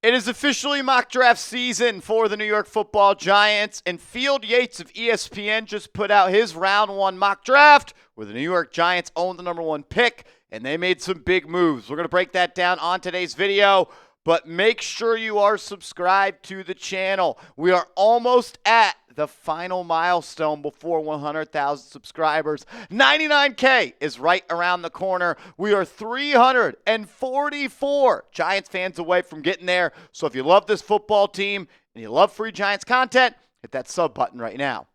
It is officially mock draft season for the New York Football Giants, and Field Yates of ESPN just put out his round one mock draft where the New York Giants own the number one pick, and they made some big moves. We're going to break that down on today's video, but make sure you are subscribed to the channel. We are almost at the final milestone before 100,000 subscribers. 99K is right around the corner. We are 344 Giants fans away from getting there. So if you love this football team and you love free Giants content, hit that sub button right now.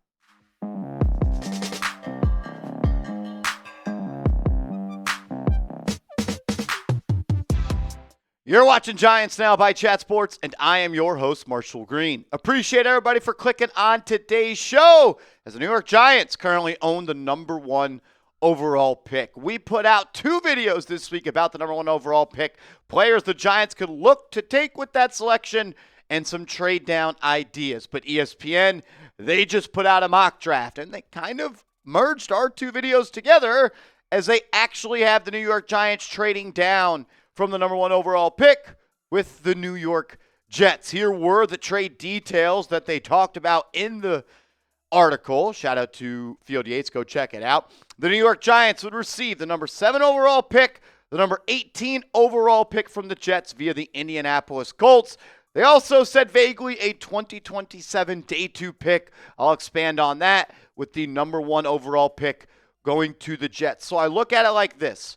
You're watching Giants Now by Chat Sports, and I am your host, Marshall Green. Appreciate everybody for clicking on today's show, as the New York Giants currently own the number one overall pick. We put out two videos this week about the number one overall pick, players the Giants could look to take with that selection, and some trade down ideas. But ESPN, they just put out a mock draft, and they kind of merged our two videos together as they actually have the New York Giants trading down from the number one overall pick with the New York Jets. Here were the trade details that they talked about in the article. Shout out to Field Yates. Go check it out. The New York Giants would receive the number 7 overall pick, the number 18 overall pick from the Jets via the Indianapolis Colts. They also said vaguely a 2027 day 2 pick. I'll expand on that with the number 1 overall pick going to the Jets. So I look at it like this.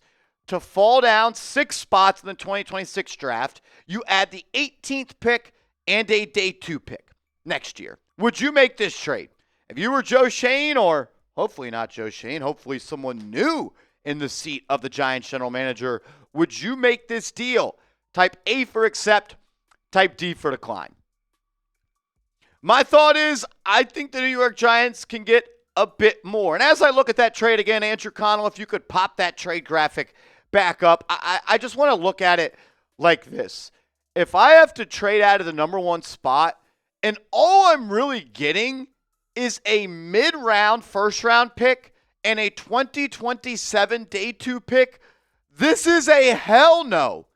To fall down 6 spots in the 2026 draft, you add the 18th pick and a day 2 pick next year. Would you make this trade? If you were Joe Schoen, or hopefully not Joe Schoen, hopefully someone new in the seat of the Giants general manager, would you make this deal? Type A for accept, type D for decline. My thought is, I think the New York Giants can get a bit more. And as I look at that trade again, Andrew Connell, if you could pop that trade graphic back up, I just want to look at it like this. If I have to trade out of the number 1 spot and all I'm really getting is a mid-round first-round pick and a 2027 day 2 pick, this is a hell no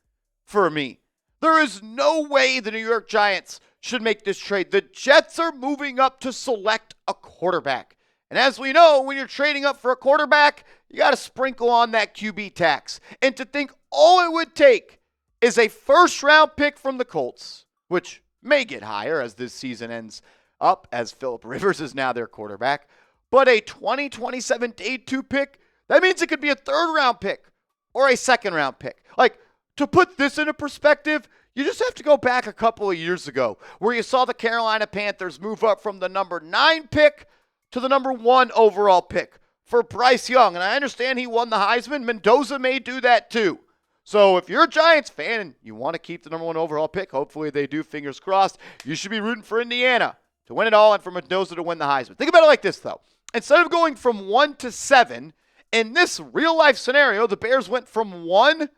for me. There is no way the New York Giants should make this trade. The Jets are moving up to select a quarterback. And as we know, when you're trading up for a quarterback, you got to sprinkle on that QB tax. And to think all it would take is a first-round pick from the Colts, which may get higher as this season ends up, as Phillip Rivers is now their quarterback, but a 2027 day 2 pick, that means it could be a third-round pick or a second-round pick. Like, to put this into perspective, you just have to go back a couple of years ago where you saw the Carolina Panthers move up from the number 9 pick to the number 1 overall pick for Bryce Young. And I understand he won the Heisman. Mendoza may do that too. So if you're a Giants fan and you want to keep the number 1 overall pick, hopefully they do, fingers crossed, you should be rooting for Indiana to win it all and for Mendoza to win the Heisman. Think about it like this, though. Instead of going from 1 to 7, in this real-life scenario, the Bears went from 1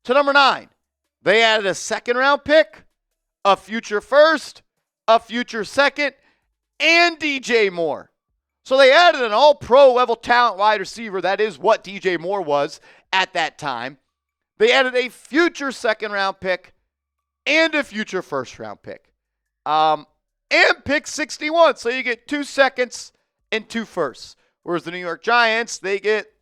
to number 9. They added a second-round pick, a future first, a future second, and DJ Moore. So they added an all-pro level talent wide receiver. That is what DJ Moore was at that time. They added a future second-round pick and a future first-round pick. And pick 61. So you get 2 seconds and 2 firsts. Whereas the New York Giants, they get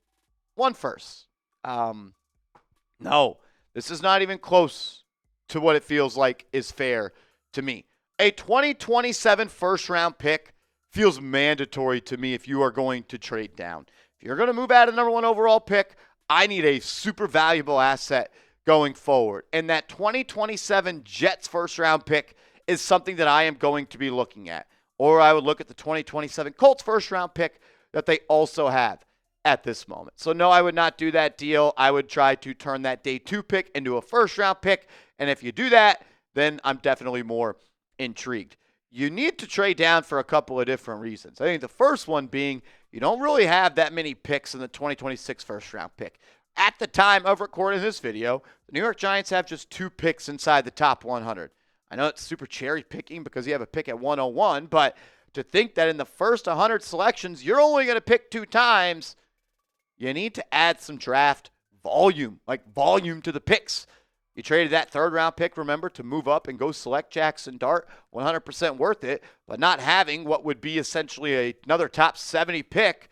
1 first. No, this is not even close to what it feels like is fair to me. A 2027 first-round pick feels mandatory to me if you are going to trade down. If you're going to move out of the number 1 overall pick, I need a super valuable asset going forward. And that 2027 Jets first-round pick is something that I am going to be looking at. Or I would look at the 2027 Colts first-round pick that they also have at this moment. So no, I would not do that deal. I would try to turn that day 2 pick into a first-round pick. And if you do that, then I'm definitely more intrigued. You need to trade down for a couple of different reasons. I think the first one being you don't really have that many picks in the 2026 first-round pick. At the time of recording this video, the New York Giants have just 2 picks inside the top 100. I know it's super cherry picking because you have a pick at 101, but to think that in the first 100 selections, you're only going to pick 2 times, you need to add some draft volume, like volume to the picks. You traded that third-round pick, remember, to move up and go select Jaxson Dart. 100% worth it, but not having what would be essentially another top 70 pick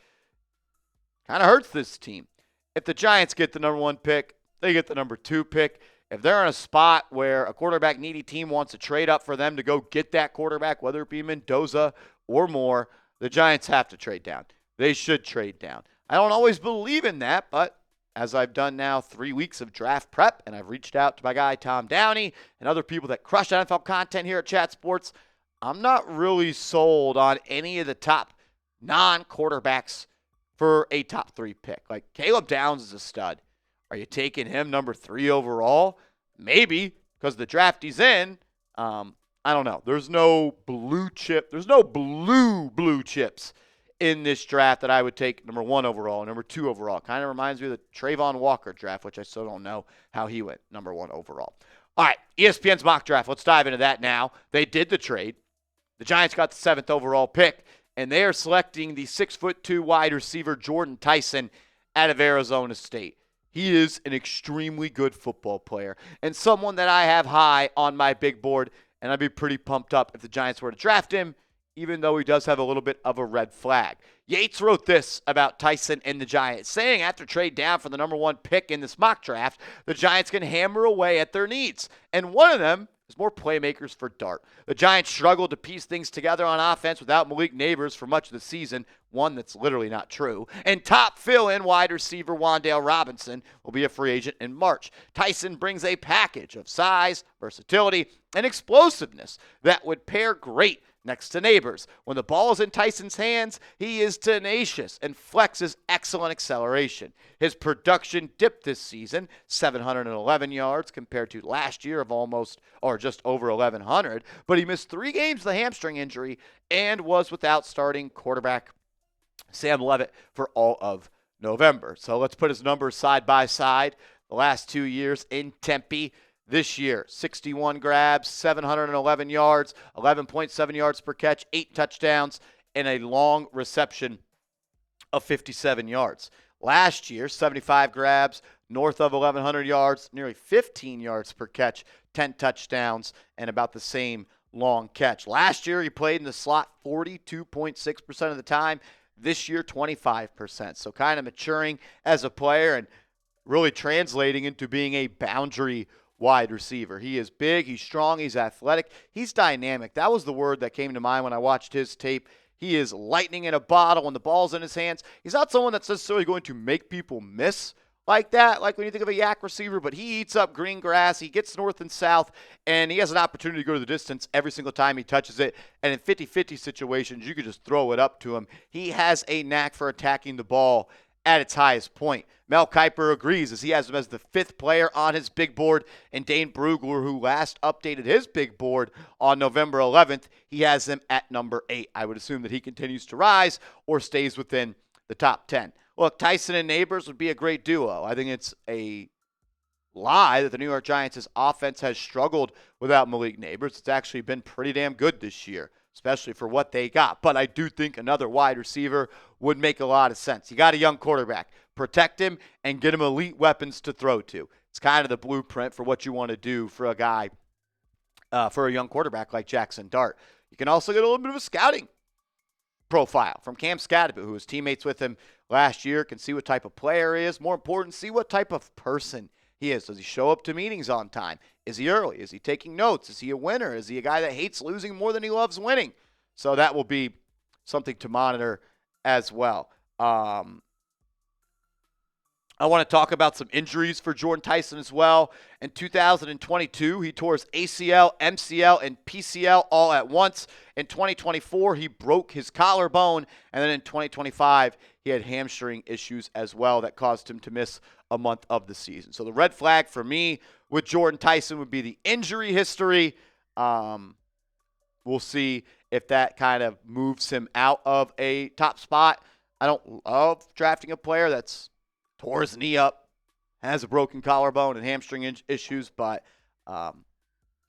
kind of hurts this team. If the Giants get the number 1 pick, they get the number 2 pick. If they're in a spot where a quarterback-needy team wants to trade up for them to go get that quarterback, whether it be Mendoza or more, the Giants have to trade down. They should trade down. I don't always believe in that, but as I've done now 3 weeks of draft prep, and I've reached out to my guy Tom Downey and other people that crush NFL content here at Chat Sports, I'm not really sold on any of the top non-quarterbacks for a top 3 pick. Like Caleb Downs is a stud. Are you taking him number 3 overall? Maybe, because the draft he's in, I don't know. There's no blue chips in this draft that I would take number 1 overall, number 2 overall. Kind of reminds me of the Trayvon Walker draft, which I still don't know how he went number 1 overall. All right, ESPN's mock draft. Let's dive into that now. They did the trade. The Giants got the 7th overall pick, and they are selecting the 6'2" wide receiver Jordyn Tyson out of Arizona State. He is an extremely good football player and someone that I have high on my big board, and I'd be pretty pumped up if the Giants were to draft him, even though he does have a little bit of a red flag. Yates wrote this about Tyson and the Giants, saying after trade down for the number 1 pick in this mock draft, the Giants can hammer away at their needs. And one of them is more playmakers for Dart. The Giants struggled to piece things together on offense without Malik Nabers for much of the season, one that's literally not true. And top fill-in wide receiver Wan'Dale Robinson will be a free agent in March. Tyson brings a package of size, versatility, and explosiveness that would pair great next to Nabers. When the ball is in Tyson's hands, he is tenacious and flexes excellent acceleration. His production dipped this season, 711 yards compared to last year of just over 1,100, but he missed 3 games with a hamstring injury and was without starting quarterback Sam Levitt for all of November. So let's put his numbers side by side. The last 2 years in Tempe. This year, 61 grabs, 711 yards, 11.7 yards per catch, 8 touchdowns, and a long reception of 57 yards. Last year, 75 grabs, north of 1,100 yards, nearly 15 yards per catch, 10 touchdowns, and about the same long catch. Last year, he played in the slot 42.6% of the time. This year, 25%. So kind of maturing as a player and really translating into being a boundary wide receiver. He is big, he's strong, he's athletic, he's dynamic. That was the word that came to mind when I watched his tape. He is lightning in a bottle when the ball's in his hands. He's not someone that's necessarily going to make people miss like that, like when you think of a yak receiver, but he eats up green grass, he gets north and south, and he has an opportunity to go to the distance every single time he touches it. And in 50-50 situations, you could just throw it up to him. He has a knack for attacking the ball at its highest point. Mel Kiper agrees, as he has him as the 5th player on his big board, and Dane Brugler, who last updated his big board on November 11th, he has him at number 8. I would assume that he continues to rise or stays within the top 10. Look, Tyson and Nabers would be a great duo. I think it's a lie that the New York Giants' offense has struggled without Malik Nabers. It's actually been pretty damn good this year, especially for what they got. But I do think another wide receiver would make a lot of sense. You got a young quarterback. Protect him and get him elite weapons to throw to. It's kind of the blueprint for what you want to do for a guy, for a young quarterback like Jaxson Dart. You can also get a little bit of a scouting profile from Cam Skattebo, who was teammates with him last year, can see what type of player he is. More important, see what type of person he is. Does he show up to meetings on time? Is he early? Is he taking notes? Is he a winner? Is he a guy that hates losing more than he loves winning? So that will be something to monitor as well. I want to talk about some injuries for Jordyn Tyson as well. In 2022, he tore his ACL, MCL, and PCL all at once. In 2024, he broke his collarbone. And then in 2025, he had hamstring issues as well that caused him to miss a month of the season. So the red flag for me with Jordyn Tyson would be the injury history. We'll see if that kind of moves him out of a top spot. I don't love drafting a player that's tore his knee up, has a broken collarbone and hamstring issues, but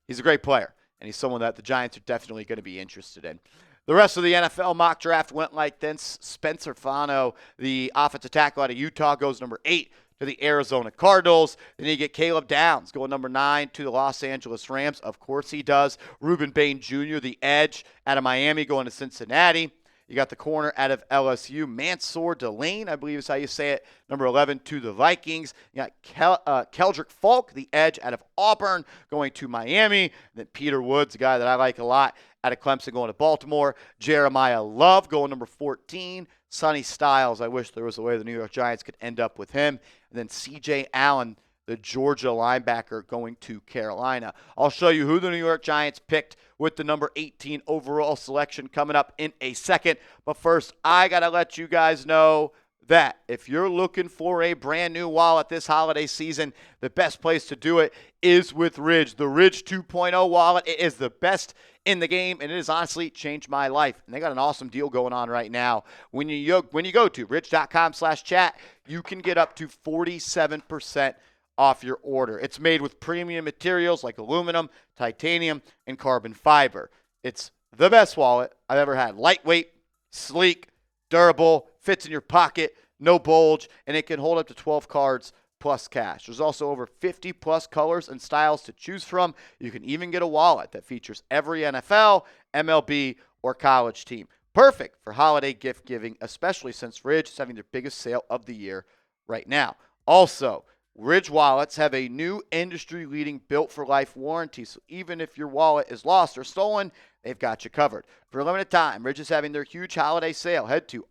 he's a great player, and he's someone that the Giants are definitely going to be interested in. The rest of the NFL mock draft went like this. Spencer Fano, the offensive tackle out of Utah, goes number 8 to the Arizona Cardinals. Then you get Caleb Downs going number 9 to the Los Angeles Rams. Of course he does. Reuben Bain Jr., the edge out of Miami, going to Cincinnati. You got the corner out of LSU, Mansour Delane, I believe is how you say it, number 11 to the Vikings. You got Keldrick Falk, the edge out of Auburn, going to Miami. And then Peter Woods, a guy that I like a lot, out of Clemson, going to Baltimore. Jeremiah Love going number 14. Sonny Styles, I wish there was a way the New York Giants could end up with him. And then C.J. Allen, the Georgia linebacker, going to Carolina. I'll show you who the New York Giants picked with the number 18 overall selection coming up in a second. But first, I got to let you guys know that if you're looking for a brand new wallet this holiday season, the best place to do it is with Ridge. The Ridge 2.0 wallet, it is the best in the game, and it has honestly changed my life. And they got an awesome deal going on right now. When you go to ridge.com/chat, you can get up to 47% off your order. It's made with premium materials like aluminum, titanium, and carbon fiber. It's the best wallet I've ever had. Lightweight, sleek, durable, fits in your pocket, no bulge, and it can hold up to 12 cards plus cash. There's also over 50 plus colors and styles to choose from. You can even get a wallet that features every NFL, MLB, or college team. Perfect for holiday gift giving, especially since Ridge is having their biggest sale of the year right now. Also, Ridge wallets have a new industry-leading built-for-life warranty, so even if your wallet is lost or stolen, they've got you covered. For a limited time, Ridge is having their huge holiday sale. Head to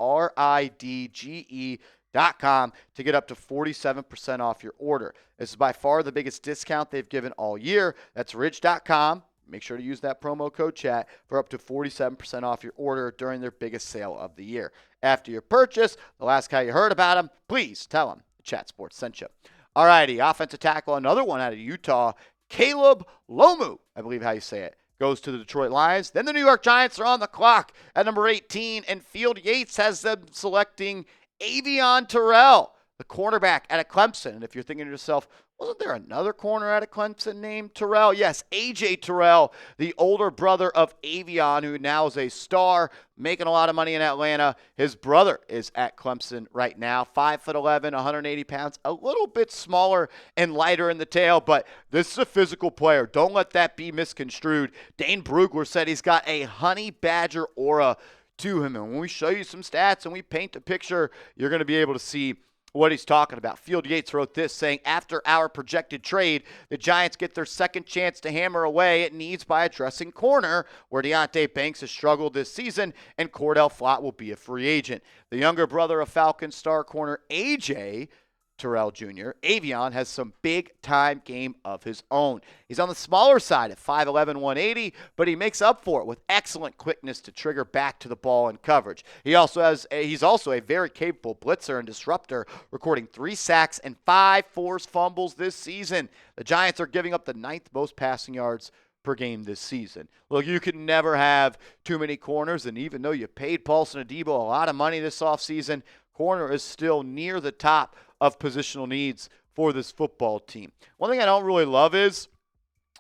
ridge.com to get up to 47% off your order. This is by far the biggest discount they've given all year. That's ridge.com. Make sure to use that promo code CHAT for up to 47% off your order during their biggest sale of the year. After your purchase, they'll ask how you heard about them. Please tell them Chat Sports sent you. All righty, offensive tackle, another one out of Utah, Caleb Lomu, I believe how you say it, goes to the Detroit Lions. Then the New York Giants are on the clock at number 18, and Field Yates has them selecting Avieon Terrell, the cornerback out of Clemson. And if you're thinking to yourself, wasn't there another corner out of Clemson named Terrell? Yes, A.J. Terrell, the older brother of Avieon, who now is a star, making a lot of money in Atlanta. His brother is at Clemson right now, 5'11", 180 pounds, a little bit smaller and lighter in the tail, but this is a physical player. Don't let that be misconstrued. Dane Brugler said he's got a honey badger aura to him, and when we show you some stats and we paint a picture, you're going to be able to see what he's talking about. Field Yates wrote this, saying, after our projected trade, the Giants get their second chance to hammer away at needs by addressing corner, where Deonte Banks has struggled this season, and Cordell Flott will be a free agent. The younger brother of Falcons star corner A.J. Terrell Jr., Avieon, has some big-time game of his own. He's on the smaller side at 5'11", 180, but he makes up for it with excellent quickness to trigger back to the ball in coverage. He's also a very capable blitzer and disruptor, recording 3 sacks and 5 forced fumbles this season. The Giants are giving up the 9th most passing yards per game this season. Look, you can never have too many corners, and even though you paid Paulson Adebo a lot of money this offseason, corner is still near the top of positional needs for this football team. One thing I don't really love is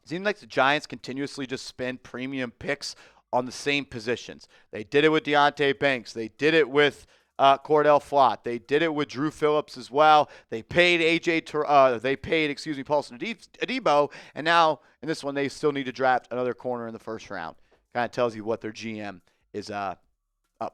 it seems like the Giants continuously just spend premium picks on the same positions. They did it with Deonte Banks. They did it with Cordell Flott. They did it with Drew Phillips as well. They paid Paulson Adebo, and now in this one they still need to draft another corner in the first round. Kind of tells you what their GM is up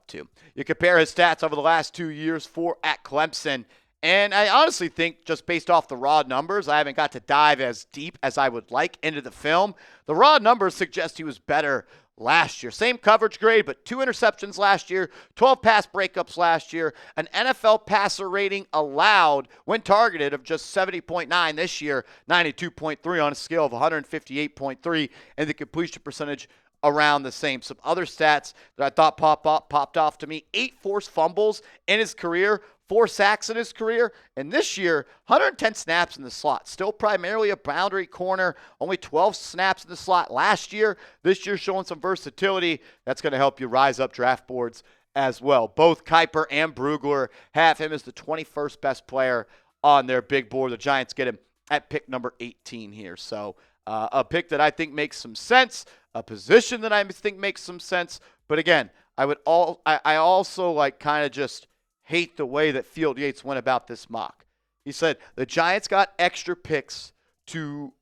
to. You compare his stats over the last 2 years at Clemson, and I honestly think, just based off the raw numbers, I haven't got to dive as deep as I would like into the film. The raw numbers suggest he was better last year. Same coverage grade, but 2 interceptions last year, 12 pass breakups last year, an NFL passer rating allowed when targeted of just 70.9 this year, 92.3 on a scale of 158.3, and the completion percentage around the same. Some other stats that I thought popped off to me: 8 forced fumbles in his career, 4 sacks in his career, and this year, 110 snaps in the slot. Still primarily a boundary corner, only 12 snaps in the slot last year. This year showing some versatility. That's going to help you rise up draft boards as well. Both Kiper and Brugler have him as the 21st best player on their big board. The Giants get him at pick number 18 here. So a pick that I think makes some sense, a position that I think makes some sense. But again, I also like kind of just hate the way that Field Yates went about this mock. He said the Giants got extra picks to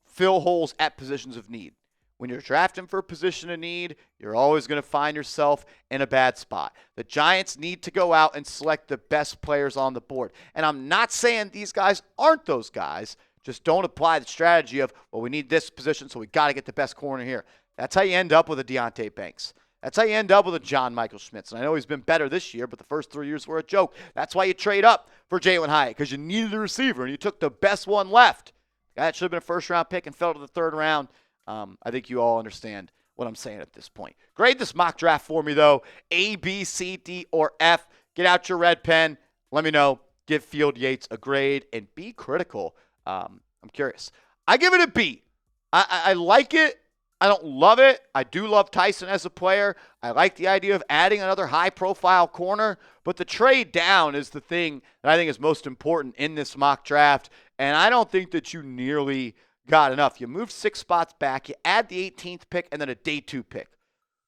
fill holes at positions of need. When you're drafting for a position of need, you're always going to find yourself in a bad spot. The Giants need to go out and select the best players on the board. And I'm not saying these guys aren't those guys. Just don't apply the strategy of, well, we need this position, so we got to get the best corner here. That's how you end up with a Deonte Banks. That's how you end up with a John Michael Schmitz. And I know he's been better this year, but the first 3 years were a joke. That's why you trade up for Jalen Hyatt, because you needed a receiver, and you took the best one left. That should have been a first-round pick and fell to the third round. I think you all understand what I'm saying at this point. Grade this mock draft for me, though. A, B, C, D, or F. Get out your red pen. Let me know. Give Field Yates a grade and be critical. I'm curious. I give it a B. I like it. I don't love it. I do love Tyson as a player. I like the idea of adding another high-profile corner, but the trade down is the thing that I think is most important in this mock draft, and I don't think that you nearly got enough. You moved 6 spots back. You add the 18th pick and then a day 2 pick.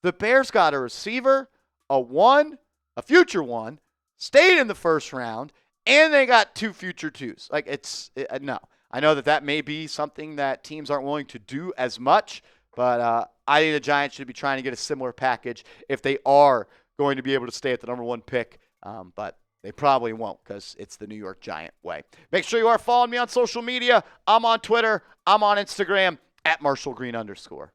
The Bears got a receiver, a 1, a future 1, stayed in the first round, and they got 2 future 2s. No. I know that may be something that teams aren't willing to do as much, but I think the Giants should be trying to get a similar package if they are going to be able to stay at the number 1 pick. But they probably won't because it's the New York Giant way. Make sure you are following me on social media. I'm on Twitter. I'm on Instagram @MarshallGreen_.